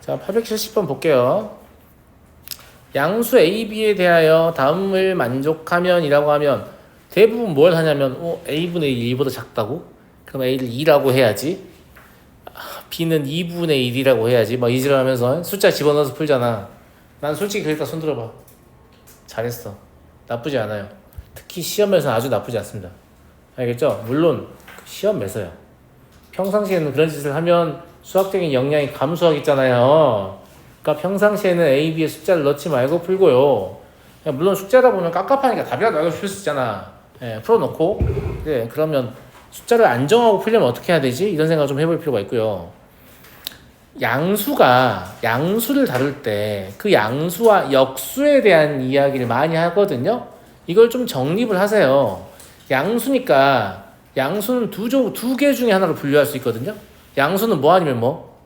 자, 870번 볼게요. 양수 A, B에 대하여 다음을 만족하면 이라고 하면 대부분 뭘 하냐면 A분의 1보다 작다고? 그럼 A를 2라고 해야지. B는 2분의 1이라고 해야지. 막 이질을 하면서 숫자 집어넣어서 풀잖아. 난 솔직히 그러니까 손 들어봐. 잘했어. 나쁘지 않아요. 특히 시험에서는 아주 나쁘지 않습니다. 알겠죠? 물론 시험에서요. 평상시에는 그런 짓을 하면 수학적인 역량이 감소하겠잖아요. 그러니까 평상시에는 A, B의 숫자를 넣지 말고 풀고요. 물론 숫자다 보면 깝깝하니까 답이라도 알고 풀 수 있잖아. 풀어놓고 그래, 그러면 숫자를 안정하고 풀려면 어떻게 해야 되지? 이런 생각 좀 해볼 필요가 있고요. 양수를 다룰 때 그 양수와 역수에 대한 이야기를 많이 하거든요. 이걸 좀 정립을 하세요. 양수니까 양수는 두 개 중에 하나로 분류할 수 있거든요. 양수는 뭐 아니면 뭐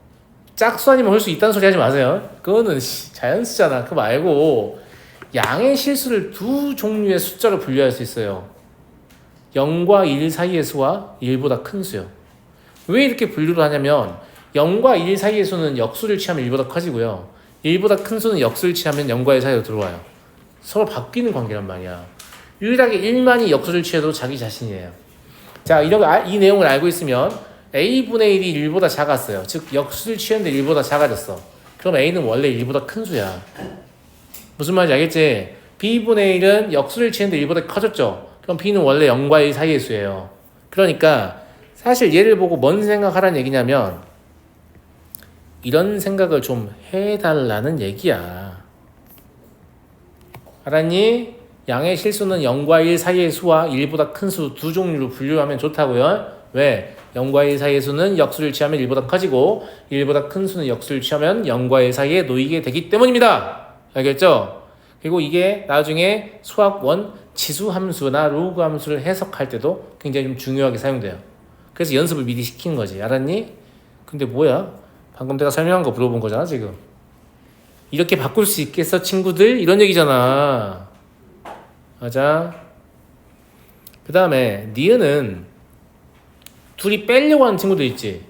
짝수 아니면 홀수 있다는 소리 하지 마세요. 그거는 자연수잖아. 그거 말고 양의 실수를 두 종류의 숫자로 분류할 수 있어요. 0과 1 사이의 수와 1보다 큰 수요. 왜 이렇게 분류를 하냐면 0과 1 사이의 수는 역수를 취하면 1보다 커지고요. 1보다 큰 수는 역수를 취하면 0과 1 사이로 들어와요. 서로 바뀌는 관계란 말이야. 유일하게 1만이 역수를 취해도 자기 자신이에요. 자, 이 내용을 알고 있으면 A분의 1이 1보다 작았어요. 즉 역수를 취했는데 1보다 작아졌어. 그럼 A는 원래 1보다 큰 수야. 무슨 말인지 알겠지? B분의 1은 역수를 취했는데 1보다 커졌죠. 그럼 B는 원래 0과 1 사이의 수예요. 그러니까 사실 얘를 보고 뭔 생각하라는 얘기냐면 이런 생각을 좀 해달라는 얘기야. 알았니? 양의 실수는 0과 1 사이의 수와 1보다 큰 수 두 종류로 분류하면 좋다고요. 왜? 0과 1 사이의 수는 역수를 취하면 1보다 커지고 1보다 큰 수는 역수를 취하면 0과 1 사이에 놓이게 되기 때문입니다. 알겠죠? 그리고 이게 나중에 수학원 치수함수나 로그 함수를 해석할 때도 굉장히 좀 중요하게 사용돼요. 그래서 연습을 미리 시키는 거지. 알았니? 근데 뭐야? 방금 내가 설명한 거 물어본 거잖아 지금. 이렇게 바꿀 수 있겠어 친구들? 이런 얘기잖아. 맞아. 그 다음에 니은은 둘이 빼려고 하는 친구들 있지.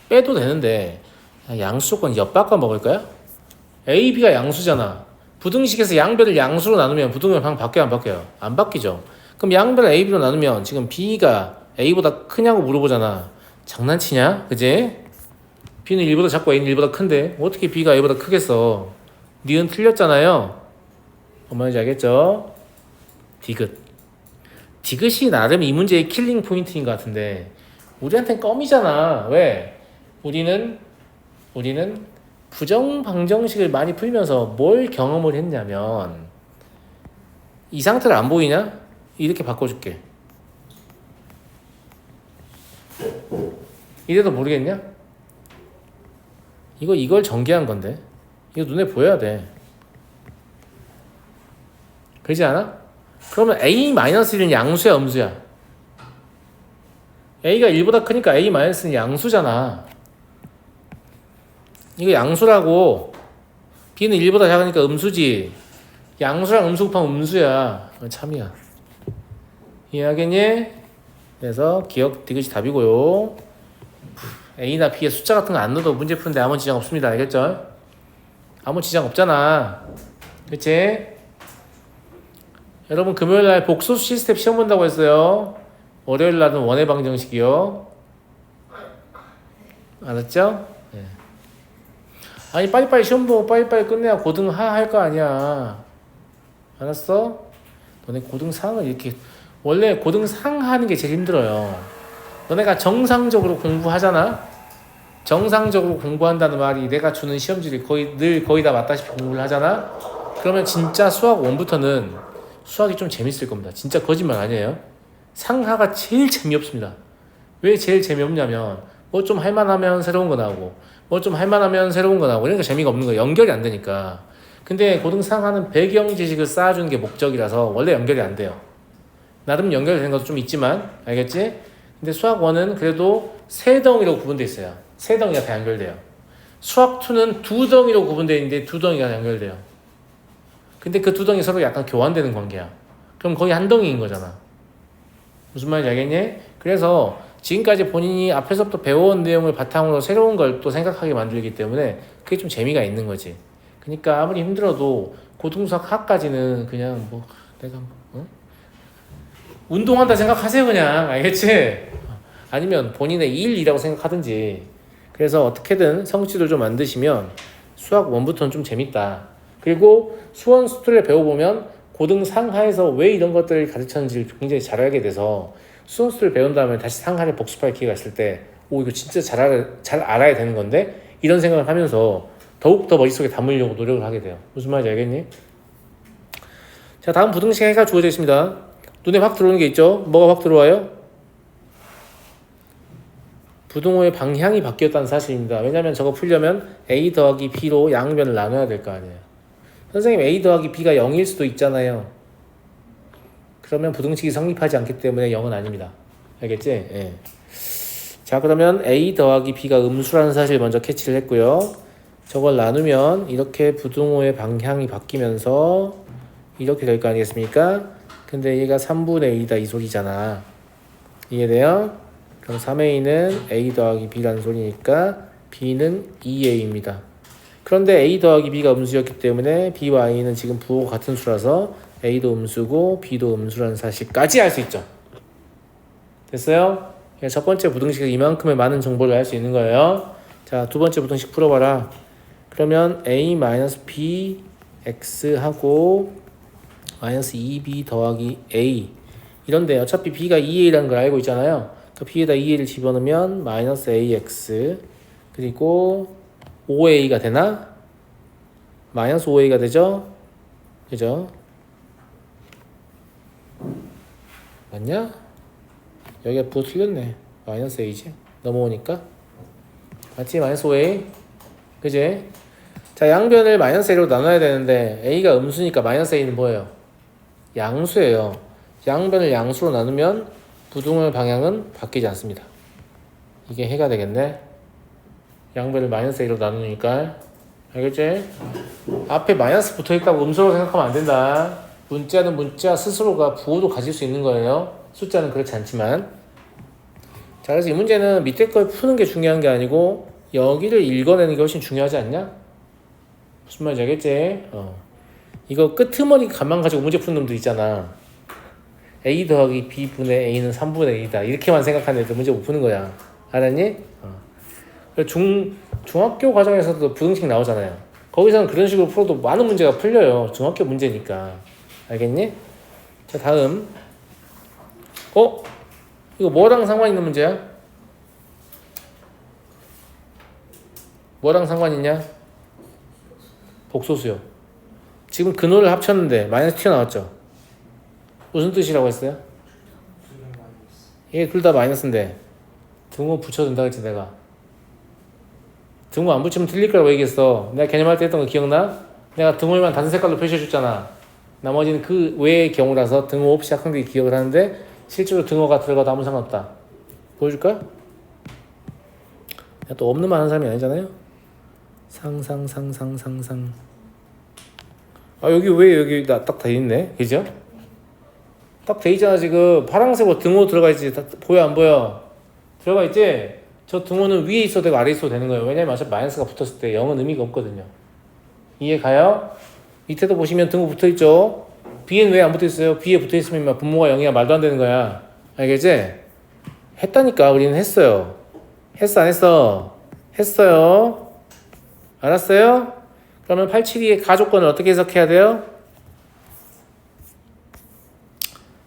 빼도 되는데 양수 조건 엿바꿔 먹을까요? A, B가 양수잖아. 부등식에서 양배를 양수로 나누면 부등식 방향 바뀌어요 안 바뀌어요? 안 바뀌죠. 그럼 양배를 A, B로 나누면 지금 B가 A보다 크냐고 물어보잖아. 장난치냐? 그지? B는 1보다 작고 A는 1보다 큰데 어떻게 B가 A보다 크겠어? 니은 틀렸잖아요. 뭔 말인지 알겠죠? 디귿이 나름 이 문제의 킬링 포인트인 것 같은데 우리한텐 껌이잖아. 왜? 우리는 부정방정식을 많이 풀면서 뭘 경험을 했냐면 이 상태를 안 보이냐? 이렇게 바꿔줄게. 이래도 모르겠냐? 이걸 전개한 건데 이거 눈에 보여야 돼. 그렇지 않아? 그러면 A-1은 양수야 음수야? A가 1보다 크니까 A-는 양수잖아. 이거 양수라고. B는 1보다 작으니까 음수지. 양수랑 음수 곱하면 음수야. 참이야. 이해하겠니? 그래서 기억 디귿이 답이고요. A나 B에 숫자 같은 거 안 넣어도 문제 푸는데 아무 지장 없습니다. 알겠죠? 아무 지장 없잖아. 그치? 여러분 금요일날 복수 시스템 시험 본다고 했어요. 월요일날은 원의 방정식이요. 알았죠? 네. 아니 빨리빨리 시험 보고 빨리빨리 끝내야 고등 하 할 거 아니야. 알았어? 너네 고등 상을 이렇게 원래 고등 상 하는 게 제일 힘들어요. 너네가 정상적으로 공부하잖아. 정상적으로 공부한다는 말이 내가 주는 시험지를 거의 다 맞다시피 공부를 하잖아. 그러면 진짜 수학 1부터는 수학이 좀 재밌을 겁니다. 진짜 거짓말 아니에요. 상하가 제일 재미없습니다. 왜 제일 재미없냐면 뭐 좀 할만하면 새로운 거 나오고 뭐 좀 할만하면 새로운 거 나오고 이러니까 재미가 없는 거예요. 연결이 안 되니까. 근데 고등상하는 배경 지식을 쌓아주는 게 목적이라서 원래 연결이 안 돼요. 나름 연결되는 것도 좀 있지만 알겠지? 근데 수학 1은 그래도 세 덩이로 구분되어 있어요. 세 덩이가 다 연결돼요. 수학 2는 두 덩이로 구분되어 있는데 두 덩이가 연결돼요. 근데 그 두 덩이 서로 약간 교환되는 관계야. 그럼 거의 한 덩이인 거잖아. 무슨 말인지 알겠니? 그래서 지금까지 본인이 앞에서부터 배워온 내용을 바탕으로 새로운 걸 또 생각하게 만들기 때문에 그게 좀 재미가 있는 거지. 그러니까 아무리 힘들어도 고등수학 학까지는 그냥 뭐 내가 뭐 운동한다 생각하세요. 그냥 알겠지? 아니면 본인의 일이라고 생각하든지. 그래서 어떻게든 성취를 좀 만드시면 수학 1부터는 좀 재밌다. 그리고 수원 스토리를 배워보면 고등 상하에서 왜 이런 것들을 가르쳤는지를 굉장히 잘 알게 돼서 수원 스토리를 배운 다음에 다시 상하를 복습할 기회가 있을 때 이거 진짜 잘 알아야 되는 건데 이런 생각을 하면서 더욱더 머릿속에 담으려고 노력을 하게 돼요. 무슨 말인지 알겠니? 자, 다음 부등식 해가 주어져 있습니다. 눈에 확 들어오는 게 있죠? 뭐가 확 들어와요? 부등호의 방향이 바뀌었다는 사실입니다. 왜냐하면 저거 풀려면 a 더하기 b로 양변을 나눠야 될 거 아니에요. 선생님 a 더하기 b가 0일 수도 있잖아요. 그러면 부등식이 성립하지 않기 때문에 0은 아닙니다. 알겠지? 예. 자, 그러면 a 더하기 b가 음수라는 사실 먼저 캐치를 했고요. 저걸 나누면 이렇게 부등호의 방향이 바뀌면서 이렇게 될 거 아니겠습니까? 근데 얘가 3분의 1이다 이 소리잖아. 이해돼요? 그럼 3a는 a 더하기 b라는 소리니까 b는 2a입니다. 그런데 a 더하기 b가 음수였기 때문에 b와 a는 지금 부호가 같은 수라서 a도 음수고 b도 음수라는 사실까지 알 수 있죠. 됐어요? 첫 번째 부등식에서 이만큼의 많은 정보를 알 수 있는 거예요. 자, 두 번째 부등식 풀어봐라. 그러면 a-b x하고 마이너스 2b 더하기 a 이런데 어차피 b가 2a라는 걸 알고 있잖아요. 그 b에다 2a를 집어넣으면 마이너스 ax 그리고 5a가 되나? 마이너스 5a가 되죠? 그죠? 맞냐? 여기가 부호 틀렸네. 마이너스 a지? 넘어오니까 맞지? 마이너스 5a 그지? 자, 양변을 마이너스 a로 나눠야 되는데 a가 음수니까 마이너스 a는 뭐예요? 양수예요. 양변을 양수로 나누면 부등호의 방향은 바뀌지 않습니다. 이게 해가 되겠네. 양변을 마이너스 a로 나누니까. 알겠지? 앞에 마이너스 붙어있다고 음수로 생각하면 안 된다. 문자는 문자 스스로가 부호도 가질 수 있는 거예요. 숫자는 그렇지 않지만. 자, 그래서 이 문제는 밑에 걸 푸는 게 중요한 게 아니고 여기를 읽어내는 게 훨씬 중요하지 않냐? 무슨 말인지 알겠지? 이거 끄트머리 감만 가지고 문제 푸는 놈들 있잖아. a 더하기 b분의 a는 3분의 1이다. 이렇게만 생각하는 애들 문제 못 푸는 거야. 알았니? 중학교 과정에서도 부등식 나오잖아요. 거기서는 그런 식으로 풀어도 많은 문제가 풀려요. 중학교 문제니까. 알겠니? 자, 다음. 이거 뭐랑 상관 있는 문제야? 뭐랑 상관 있냐? 복소수요. 지금 근호를 합쳤는데 마이너스 튀어나왔죠? 무슨 뜻이라고 했어요? 이게 둘 다 마이너스인데 등호 붙여준다 그랬지 내가. 등호 안 붙이면 틀릴 거라고 얘기했어. 내가 개념할 때 했던 거 기억나? 내가 등호만 다른 색깔로 표시해줬잖아. 나머지는 그 외의 경우라서 등호 없이 학생들이 기억을 하는데 실제로 등호가 들어가도 아무 상관없다. 보여줄까? 내가 또 없는 말 하는 사람이 아니잖아요. 상상. 여기 왜 여기 딱 돼 있네? 그죠? 딱 돼 있잖아 지금. 파란색으로 등호 들어가 있지. 보여 안 보여? 들어가 있지? 저 등호는 위에 있어도 되고 아래에 있어도 되는 거예요. 왜냐면 어차피 마이너스가 붙었을 때 0은 의미가 없거든요. 이해 가요? 밑에도 보시면 등호 붙어있죠? B에는 왜 안 붙어있어요? B에 붙어있으면 분모가 0이야 말도 안 되는 거야. 알겠지? 했다니까. 우리는 했어요. 했어 안 했어? 했어요. 알았어요? 그러면 872의 가조건을 어떻게 해석해야 돼요?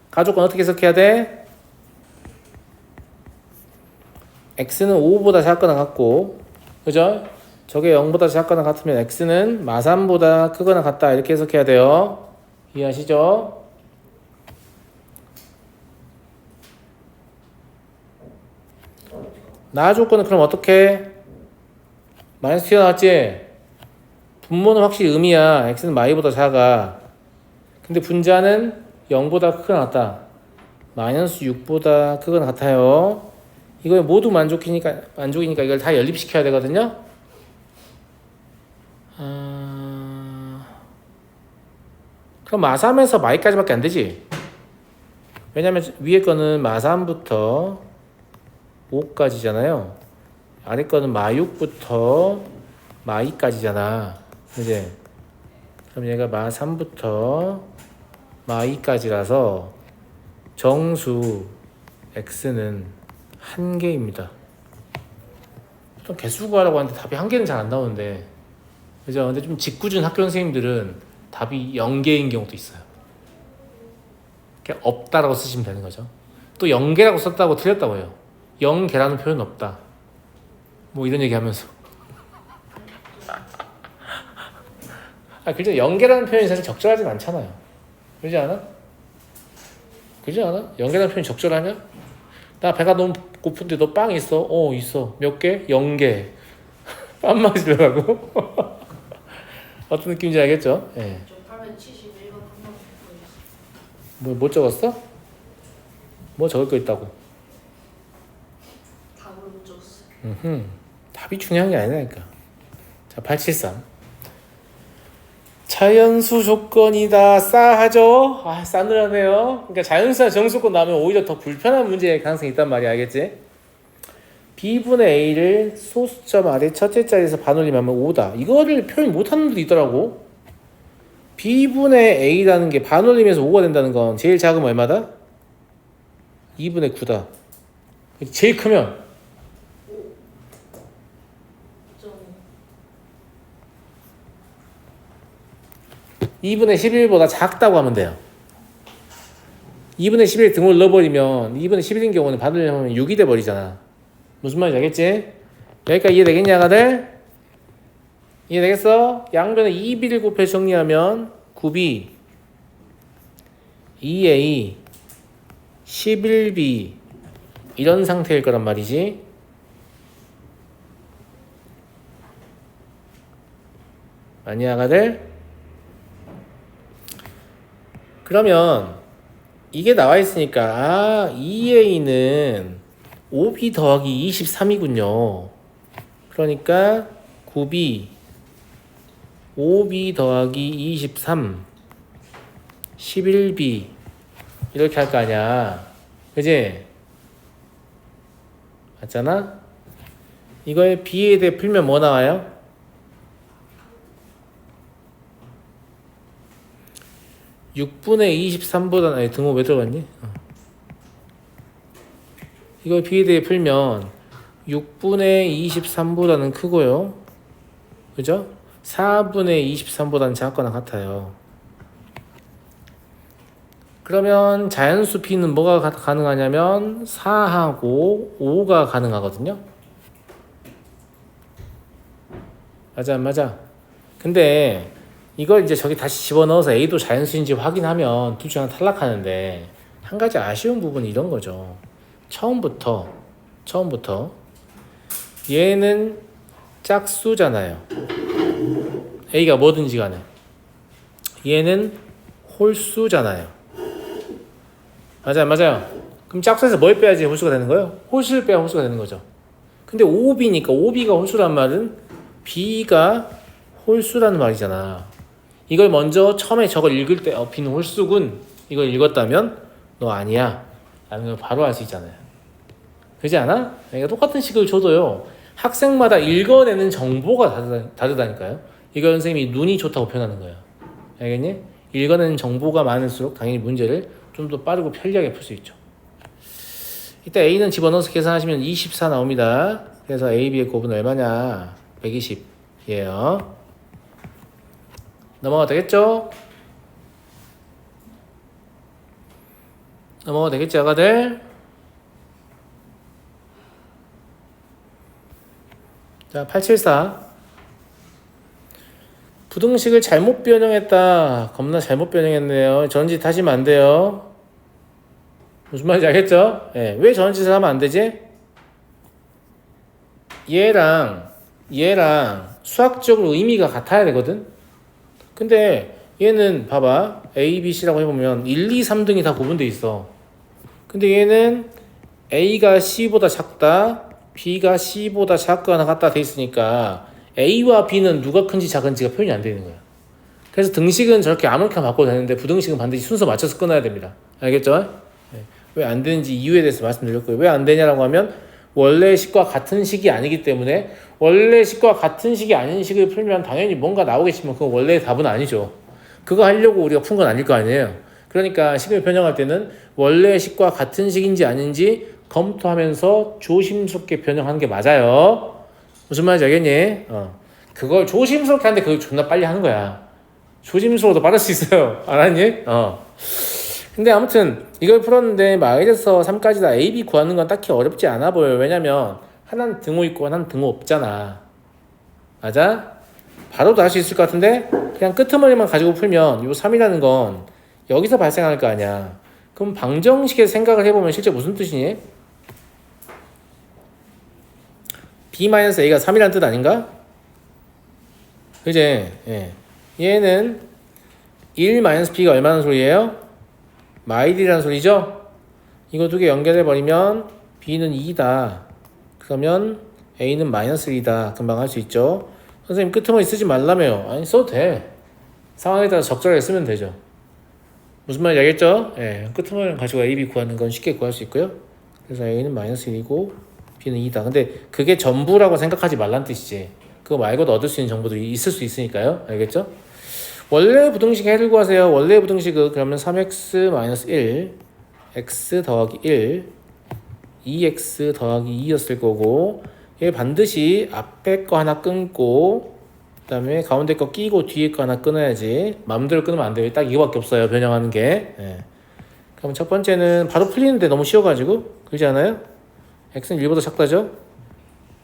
가조건 어떻게 해석해야 돼? x는 5보다 작거나 같고, 그죠? 저게 0보다 작거나 같으면 x는 마삼보다 크거나 같다 이렇게 해석해야 돼요. 이해하시죠? 나 조건은 그럼 어떻게? 마이너스 튀어나왔지? 분모는 확실히 음이야. x는 마이보다 작아. 근데 분자는 0보다 크거나 같다. 마이너스 6보다 크거나 같아요. 이거 모두 만족이니까 이걸 다 연립시켜야 되거든요. 그럼 마3에서 마이까지밖에 안 되지. 왜냐면 위에 거는 마3부터 5까지잖아요. 아래 거는 마6부터 마2까지잖아. 이제 그럼 얘가 마3부터 마2까지라서 정수 x는 1개입니다. 좀 개수 구하라고 하는데 답이 1개는 잘 안 나오는데, 그죠? 근데 좀 직구준 학교 선생님들은 답이 0개인 경우도 있어요. 그냥 없다라고 쓰시면 되는 거죠. 또 0개라고 썼다고 틀렸다고 해요. 0개라는 표현은 없다. 뭐 이런 얘기 하면서. 그죠? 0개라는 표현이 사실 적절하진 않잖아요. 그러지 않아? 그러지 않아? 0개라는 표현이 적절하냐? 나 배가 너무 고픈데 너 빵 있어? 있어. 몇 개? 0개. 빵 마시려고? 어떤 느낌인지 알겠죠? 예. 저 871번 한번 보여주세요. 뭐 적었어? 뭐 적을 거 있다고? 답을 못 적었어요. 답이 중요한 게 아니라니까. 자, 873. 자연수 조건이다. 싸하죠? 싸늘하네요. 그러니까 자연수나 정수권 나오면 오히려 더 불편한 문제의 가능성이 있단 말이야. 알겠지? b분의 a를 소수점 아래 첫째 자리에서 반올림하면 5다. 이거를 표현 못하는 분들이 있더라고. b분의 a라는 게 반올림해서 5가 된다는 건 제일 작으면 얼마다? 2분의 9다. 제일 크면 2분의 11보다 작다고 하면 돼요. 2분의 11 등호를 넣어버리면 2분의 11인 경우는 반올림하면 6이 돼버리잖아. 무슨 말인지 알겠지? 여기까지 이해되겠냐, 아가들? 이해되겠어? 양변에 2b를 곱해서 정리하면 9b, 2a, 11b 이런 상태일 거란 말이지. 아니야, 아가들? 그러면 이게 나와 있으니까 2a는 5b 더하기 23이군요. 그러니까 9b 5b 더하기 23 11b 이렇게 할 거 아니야. 그지? 맞잖아? 이거에 b에 대해 풀면 뭐 나와요? (6분의 23보다는) 등호 왜 들어갔니? 이거 b에 대해 풀면 6분의 23보다는 크고요. 그죠? 4분의 23보다는 작거나 같아요. 그러면 자연수 b는 뭐가 가능하냐면 4하고 5가 가능하거든요. 맞아 안 맞아? 근데 이걸 이제 저기 다시 집어넣어서 a도 자연수인지 확인하면 둘 중 하나 탈락하는데, 한 가지 아쉬운 부분이 이런 거죠. 처음부터 얘는 짝수잖아요. a가 뭐든지 간에 얘는 홀수잖아요. 맞아요. 그럼 짝수에서 뭘 빼야지 홀수가 되는 거예요? 홀수를 빼야 홀수가 되는 거죠. 근데 5b니까 5b가 홀수란 말은 b가 홀수라는 말이잖아. 이걸 먼저 처음에 저걸 읽을 때 b는 홀수군 이걸 읽었다면 너 아니야 라는 걸 바로 알 수 있잖아요. 그렇지 않아? 그러니까 똑같은 식을 줘도요, 학생마다 읽어내는 정보가 다르다니까요. 이거 선생님이 눈이 좋다고 표현하는 거예요. 알겠니? 읽어내는 정보가 많을수록 당연히 문제를 좀 더 빠르고 편리하게 풀 수 있죠. 이때 a는 집어넣어서 계산하시면 24 나옵니다. 그래서 a, b의 곱은 얼마냐? 120이에요. 넘어가도 되겠죠? 넘어가도 되겠지, 아가들? 자, 874. 부등식을 잘못 변형했다. 겁나 잘못 변형했네요. 저런 짓 하시면 안 돼요. 무슨 말인지 알겠죠? 네. 왜 저런 짓을 하면 안 되지? 얘랑 수학적으로 의미가 같아야 되거든? 근데 얘는 봐봐. A, B, C라고 해보면 1, 2, 3등이 다 구분돼 있어. 근데 얘는 A가 C보다 작다, B가 C보다 작거나 같다 돼 있으니까 A와 B는 누가 큰지 작은지가 표현이 안 되는 거야. 그래서 등식은 저렇게 아무렇게나 바꿔도 되는데 부등식은 반드시 순서 맞춰서 끊어야 됩니다. 알겠죠? 네. 왜 안 되는지 이유에 대해서 말씀드렸고요. 왜 안 되냐라고 하면 원래 식과 같은 식이 아니기 때문에 원래 식과 같은 식이 아닌 식을 풀면 당연히 뭔가 나오겠지만 그건 원래의 답은 아니죠. 그거 하려고 우리가 푼 건 아닐 거 아니에요. 그러니까 식을 변형할 때는 원래 식과 같은 식인지 아닌지 검토하면서 조심스럽게 변형하는 게 맞아요. 무슨 말인지 알겠니? 그걸 조심스럽게 하는데 그걸 존나 빨리 하는 거야. 조심스러워도 빠를 수 있어요. 알았니? 근데 아무튼 이걸 풀었는데 마이너스 3까지 다 A, B 구하는 건 딱히 어렵지 않아 보여요. 왜냐면 하나는 등호 있고 하나는 등호 없잖아. 맞아? 바로도 할 수 있을 것 같은데 그냥 끄트머리만 가지고 풀면 요 3이라는 건 여기서 발생할 거 아니야. 그럼 방정식에서 생각을 해보면 실제 무슨 뜻이니? B-A가 3이라는 뜻 아닌가? 그지? 예. 얘는 1-B가 얼마나 소리예요? 마일이라는 소리죠? 이거 두 개 연결해버리면 B는 2다. 그러면 A는 -1이다. 금방 할 수 있죠? 선생님 끄트머리 쓰지 말라며요. 아니 써도 돼. 상황에 따라 적절하게 쓰면 되죠. 무슨 말인지 알겠죠? 예, 끄트머리를 가지고 A, B 구하는 건 쉽게 구할 수 있고요. 그래서 A는 -1이고 B는 2다. 근데 그게 전부라고 생각하지 말란 뜻이지. 그거 말고도 얻을 수 있는 정보들이 있을 수 있으니까요. 알겠죠? 원래 부등식 해를 구하세요. 원래 부등식은 그러면 3x-1 x 더하기 1 2x 더하기 2였을 거고 얘 반드시 앞에 거 하나 끊고 그 다음에 가운데 거 끼고 뒤에 거 하나 끊어야지. 마음대로 끊으면 안 돼요. 딱 이거밖에 없어요. 변형하는 게. 예. 그럼 첫 번째는 바로 풀리는데 너무 쉬워가지고 그러지 않아요? x는 1보다 작다죠?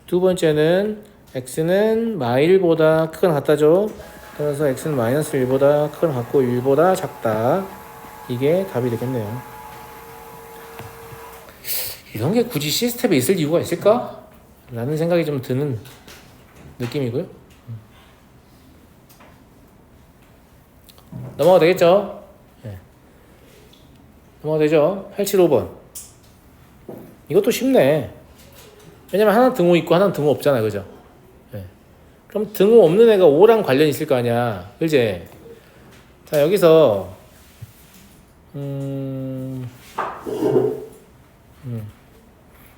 두 번째는 x는 -1보다 크거나 같다죠? 따라서 x는 -1보다 크거나 같고 1보다 작다. 이게 답이 되겠네요. 이런 게 굳이 시스템에 있을 이유가 있을까? 라는 생각이 좀 드는 느낌이고요. 넘어가 되겠죠? 네. 넘어가 되죠? 875번. 이것도 쉽네. 왜냐면 하나는 등호 있고 하나는 등호 없잖아. 그죠? 네. 그럼 등호 없는 애가 5랑 관련이 있을 거 아니야. 그지? 자, 여기서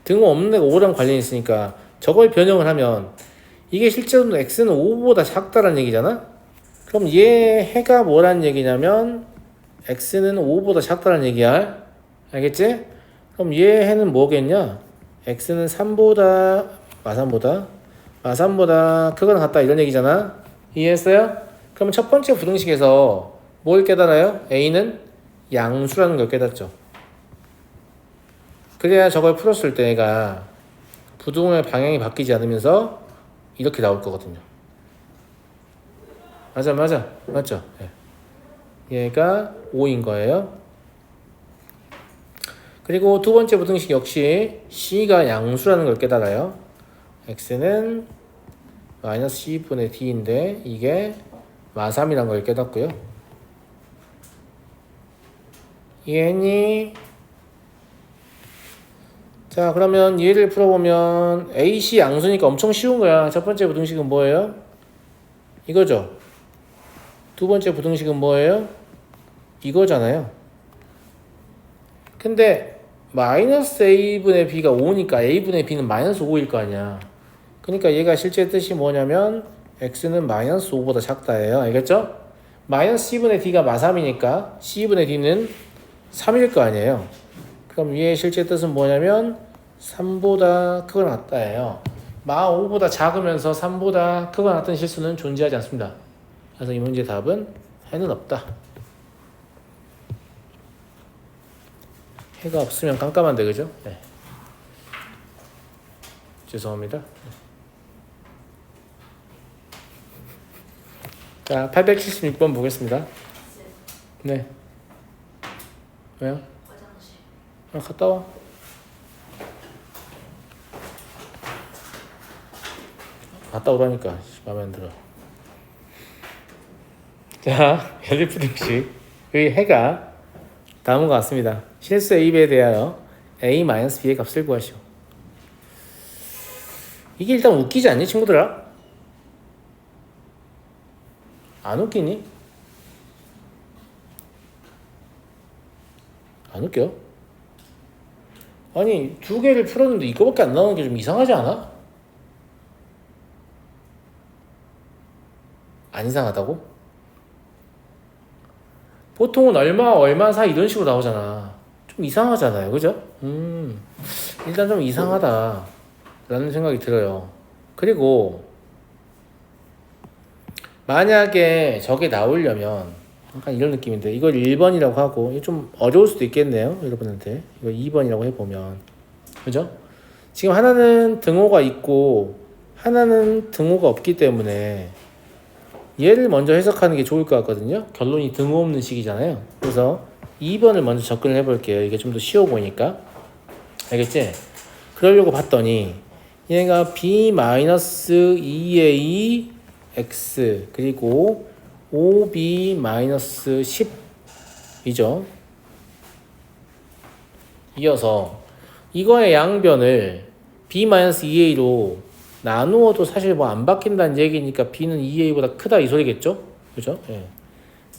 등호 없는 애가 5랑 관련이 있으니까 저걸 변형을 하면 이게 실제로는 x는 5보다 작다라는 얘기잖아? 그럼 얘 해가 뭐라는 얘기냐면 x는 5보다 작다라는 얘기야. 알겠지? 그럼 얘 해는 뭐겠냐? x는 3보다 마3보다 크거나 같다 이런 얘기잖아. 이해했어요? 그럼 첫 번째 부등식에서 뭘 깨달아요? a는 양수라는 걸 깨닫죠. 그래야 저걸 풀었을 때 얘가 부등호의 방향이 바뀌지 않으면서 이렇게 나올 거거든요. 맞죠? 네. 얘가 5인 거예요. 그리고 두 번째 부등식 역시 C가 양수라는 걸 깨달아요. X는 -C분의 D인데 이게 마3이라는 걸 깨닫고요. 이해했니? 자, 그러면 얘를 풀어보면 AC 양수니까 엄청 쉬운 거야. 첫 번째 부등식은 뭐예요? 이거죠. 두 번째 부등식은 뭐예요? 이거잖아요. 근데 -A분의 B가 5니까 A분의 B는 -5일 거 아니야. 그러니까 얘가 실제 뜻이 뭐냐면 X는 -5보다 작다예요. 알겠죠? -C분의 D가 마3이니까 C분의 D는 3일 거 아니에요. 그럼 얘의 실제 뜻은 뭐냐면 3보다 크거나 같다예요. 마5보다 작으면서 3보다 크거나 같은 실수는 존재하지 않습니다. 그래서 이 문제의 답은 해는 없다. 해가 없으면 깜깜한데 그죠? 네. 죄송합니다. 자, 876번 보겠습니다. 네. 왜요? 화장실. 갔다 와. 갔다 오라니까 마음에 안 들어. 자, 연립부등식의 해가 다음과 같습니다. 실수 A배에 대하여 A-B의 값을 구하시오. 이게 일단 웃기지 않니 친구들아? 안 웃기니? 안 웃겨? 아니 두 개를 풀었는데 이거밖에 안 나오는 게 좀 이상하지 않아? 안 이상하다고? 보통은 얼마 사이 이런 식으로 나오잖아. 좀 이상하잖아요, 그죠? 일단 좀 이상하다 라는 생각이 들어요. 그리고 만약에 저게 나오려면 약간 이런 느낌인데 이걸 1번이라고 하고 이거 좀 어려울 수도 있겠네요, 여러분한테. 이거 2번이라고 해보면, 그죠? 지금 하나는 등호가 있고 하나는 등호가 없기 때문에 얘를 먼저 해석하는 게 좋을 것 같거든요. 결론이 등호 없는 식이잖아요. 그래서 2번을 먼저 접근을 해볼게요. 이게 좀 더 쉬워 보이니까. 알겠지? 그러려고 봤더니 얘가 b-2a x 그리고 5b-10 이죠. 이어서 이거의 양변을 b-2a로 나누어도 사실 뭐 안 바뀐다는 얘기니까 b는 2a보다 크다 이 소리겠죠? 그죠? 예.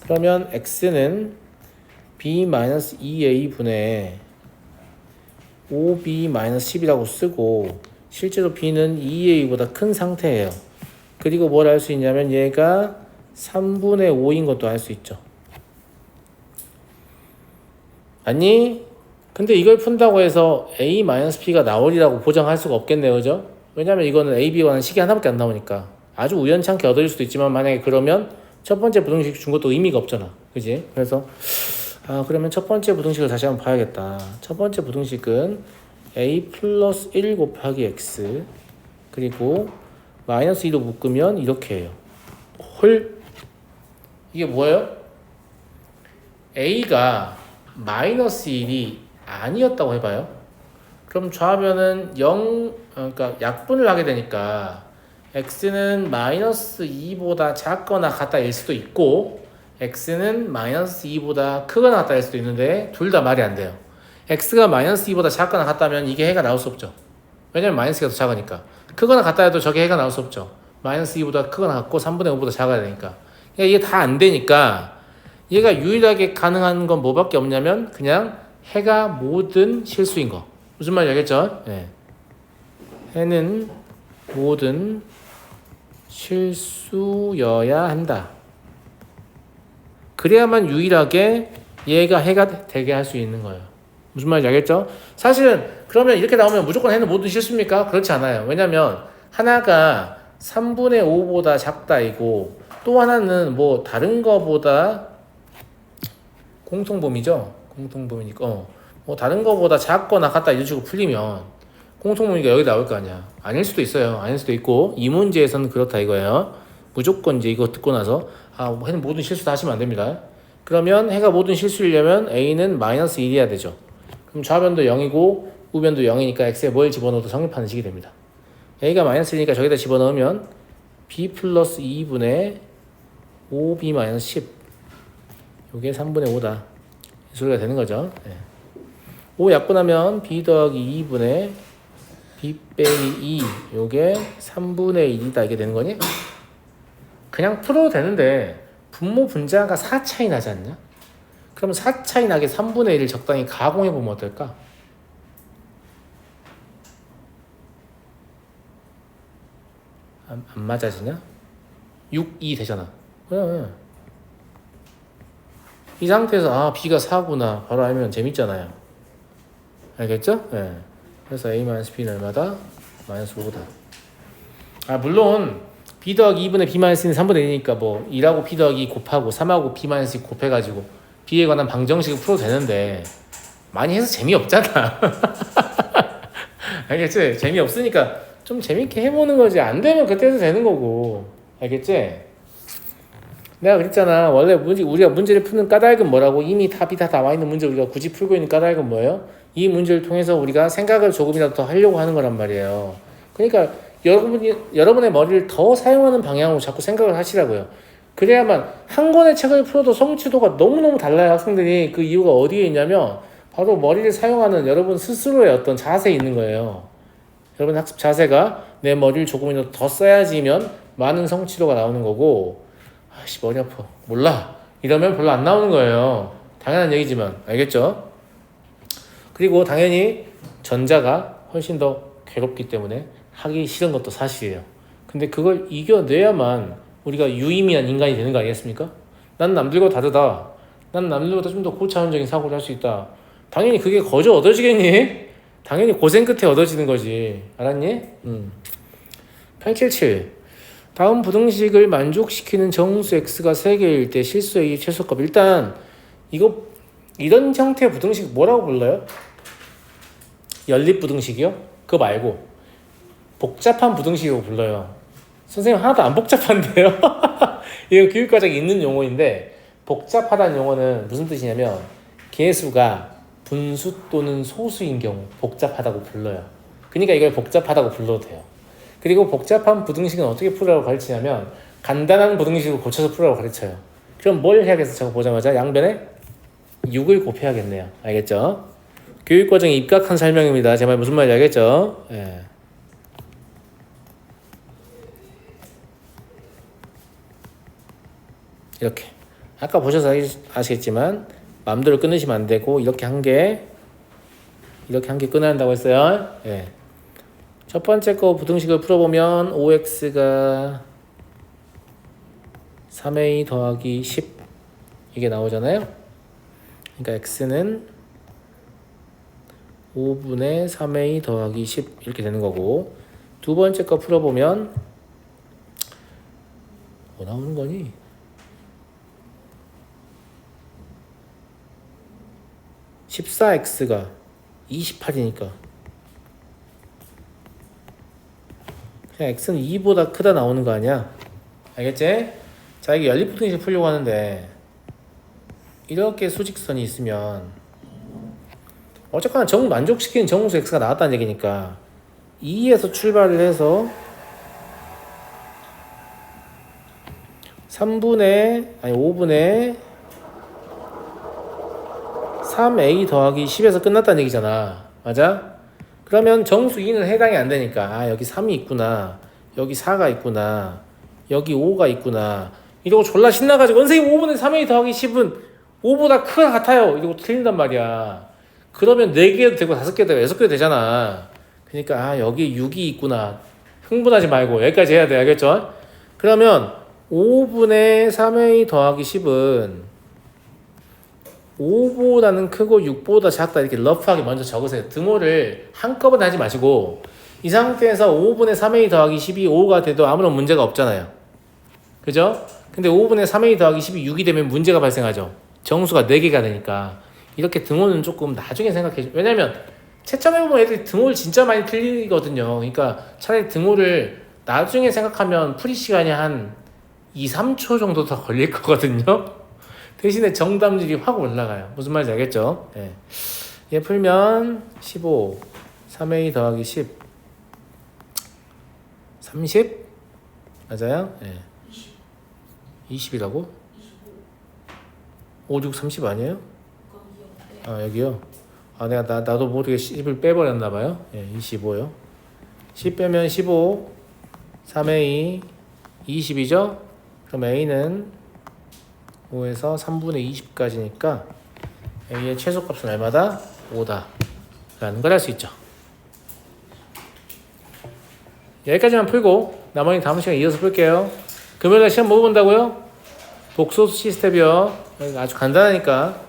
그러면 x는 b-2a 분의 5b-10이라고 쓰고 실제로 b는 2a보다 큰 상태예요. 그리고 뭘 알 수 있냐면 얘가 3분의 5인 것도 알 수 있죠. 아니 근데 이걸 푼다고 해서 a-b가 나오리라고 보장할 수가 없겠네요, 그죠? 왜냐면 이거는 a, b와는 식이 하나밖에 안 나오니까 아주 우연찮게 얻을 수도 있지만 만약에 그러면 첫 번째 부등식 준 것도 의미가 없잖아, 그지? 그래서 그러면 첫 번째 부등식을 다시 한번 봐야겠다. 첫 번째 부등식은 a 플러스 1 곱하기 x 그리고 마이너스 2로 묶으면 이렇게 해요. 헐, 이게 뭐예요? a가 마이너스 1이 아니었다고 해봐요. 그럼 좌변은 0, 그러니까 약분을 하게 되니까 x는 마이너스 2보다 작거나 같다일 수도 있고 x는 마이너스 2보다 크거나 같다일 수도 있는데 둘 다 말이 안 돼요. x가 마이너스 2보다 작거나 같다면 이게 해가 나올 수 없죠. 왜냐면 마이너스가 더 작으니까. 크거나 같다 해도 저게 해가 나올 수 없죠. 마이너스 2보다 크거나 같고 3분의 5보다 작아야 되니까. 그러니까 이게 다 안 되니까 얘가 유일하게 가능한 건 뭐밖에 없냐면 그냥 해가 모든 실수인 거. 무슨 말인지 알겠죠? 네. 해는 모든 실수여야 한다. 그래야만 유일하게 얘가 해가 되게 할 수 있는 거예요. 무슨 말인지 알겠죠? 사실은 그러면 이렇게 나오면 무조건 해는 모든 실수입니까? 그렇지 않아요. 왜냐면 하나가 3분의 5보다 작다이고 또 하나는 뭐 다른 거보다 공통범위죠. 공통범위니까 뭐 다른 거보다 작거나 같다 이런 식으로 풀리면 공통범위가 여기 나올 거 아니야. 아닐 수도 있어요. 아닐 수도 있고 이 문제에서는 그렇다 이거예요. 무조건 이제 이거 듣고 나서 해는 모든 실수다 하시면 안 됩니다. 그러면 해가 모든 실수이려면 a는 마이너스 1이어야 되죠. 그럼 좌변도 0이고 우변도 0이니까 x에 뭘 집어넣어도 성립하는 식이 됩니다. a가 마이너스 1이니까 저기다 집어넣으면 b 플러스 2분의 5b 마이너스 10 요게 3분의 5다 이 소리가 되는 거죠. 네. 5 약분하면 b 더하기 2분의 b 빼기 2 요게 3분의 1이다 이게 되는 거니? 그냥 풀어도 되는데 분모 분자가 4 차이 나지 않냐? 그럼 4 차이 나게 3분의 1을 적당히 가공해보면 어떨까? 안 맞아지냐? 6, 2 되잖아. 그래. 이 상태에서 b가 4구나 바로 알면 재밌잖아요. 알겠죠? 네. 그래서 a-b는 얼마다? 마이너스 5다. 물론 b 더하기 2분의 b-1은 3분의 1이니까 뭐 2하고 b 더하기 2 곱하고 3하고 b-2 곱해가지고 b에 관한 방정식을 풀어도 되는데 많이 해서 재미없잖아. 알겠지? 재미없으니까 좀 재밌게 해보는 거지. 안 되면 그때 해도 되는 거고. 알겠지? 내가 그랬잖아. 원래 우리가 문제를 푸는 까닭은 뭐라고? 이미 답이 다 나와 있는 문제 우리가 굳이 풀고 있는 까닭은 뭐예요? 이 문제를 통해서 우리가 생각을 조금이라도 더 하려고 하는 거란 말이에요. 그러니까 여러분의 머리를 더 사용하는 방향으로 자꾸 생각을 하시라고요. 그래야만 한 권의 책을 풀어도 성취도가 너무너무 달라요. 학생들이. 그 이유가 어디에 있냐면 바로 머리를 사용하는 여러분 스스로의 어떤 자세에 있는 거예요. 여러분 학습 자세가 내 머리를 조금이라도 더 써야지면 많은 성취도가 나오는 거고, 아씨 머리 아파 몰라 이러면 별로 안 나오는 거예요. 당연한 얘기지만 알겠죠? 그리고 당연히 전자가 훨씬 더 괴롭기 때문에 하기 싫은 것도 사실이에요. 근데 그걸 이겨내야만 우리가 유의미한 인간이 되는 거 아니겠습니까? 난 남들과 다르다. 난 남들보다 좀 더 고차원적인 사고를 할 수 있다. 당연히 그게 거저 얻어지겠니? 당연히 고생 끝에 얻어지는 거지. 알았니? 877. 다음 부등식을 만족시키는 정수 x가 3개일 때 실수 a의 최소값. 일단 이런 형태의 부등식 뭐라고 불러요? 연립부등식이요? 그거 말고 복잡한 부등식이라고 불러요. 선생님 하나도 안 복잡한데요? 이거 교육과정에 있는 용어인데 복잡하다는 용어는 무슨 뜻이냐면 개수가 분수 또는 소수인 경우 복잡하다고 불러요. 그러니까 이걸 복잡하다고 불러도 돼요. 그리고 복잡한 부등식은 어떻게 풀으라고 가르치냐면 간단한 부등식을 고쳐서 풀으라고 가르쳐요. 그럼 뭘 해야겠어? 저거 보자마자 양변에 6을 곱해야겠네요. 알겠죠? 교육과정에 입각한 설명입니다. 제 말 무슨 말인지 알겠죠? 예. 이렇게 아까 보셔서 아시겠지만 마음대로 끊으시면 안 되고 이렇게 한 개 끊어야 한다고 했어요. 예. 첫 번째 거 부등식을 풀어보면 5x가 3a 더하기 10 이게 나오잖아요. 그러니까 x는 5분의 3a 더하기 10 이렇게 되는 거고, 두 번째 거 풀어보면 뭐 나오는 거니? 14x가 28이니까 그냥 x는 2보다 크다 나오는 거 아니야? 알겠지? 자, 이게 연립부등식 풀려고 하는데 이렇게 수직선이 있으면 어쨌거나 만족시키는 정수 x가 나왔다는 얘기니까 2에서 출발을 해서 5분의 3a 더하기 10에서 끝났다는 얘기잖아. 맞아? 그러면 정수 2는 해당이 안 되니까 여기 3이 있구나, 여기 4가 있구나, 여기 5가 있구나 이러고 졸라 신나가지고 선생님 5분의 3a 더하기 10은 5보다 크다 같아요 이러고 틀린단 말이야. 그러면 4개도 되고 5개도 되고 6개도 되잖아. 그러니까 여기 6이 있구나 흥분하지 말고 여기까지 해야 돼. 알겠죠? 그러면 5분의 3a 더하기 10은 5보다는 크고 6보다 작다 이렇게 러프하게 먼저 적으세요. 등호를 한꺼번에 하지 마시고 이 상태에서 5분의 3a 더하기 10이 5가 돼도 아무런 문제가 없잖아요. 그죠? 근데 5분의 3a 더하기 10이 6이 되면 문제가 발생하죠. 정수가 4개가 되니까. 이렇게 등호는 조금 나중에 생각해. 왜냐면 채점해보면 애들이 등호를 진짜 많이 틀리거든요. 그러니까 차라리 등호를 나중에 생각하면 풀이 시간이 한 2, 3초 정도 더 걸릴 거거든요. 대신에 정답률이 확 올라가요. 무슨 말인지 알겠죠? 예. 얘 풀면 15, 3a 더하기 10, 30? 맞아요? 예. 20이라고? 5, 6, 30 아니에요? 여기요? 나도 모르게 10을 빼버렸나봐요. 예, 25요. 10 빼면 15, 3a, 20이죠? 그럼 a는 5에서 3분의 20까지니까 a의 최소값은 얼마다? 5다 라는 걸 알 수 있죠. 여기까지만 풀고 나머지 다음 시간에 이어서 풀게요. 금요일날 시험 뭐 본다고요? 복소수 시스템이요. 아주 간단하니까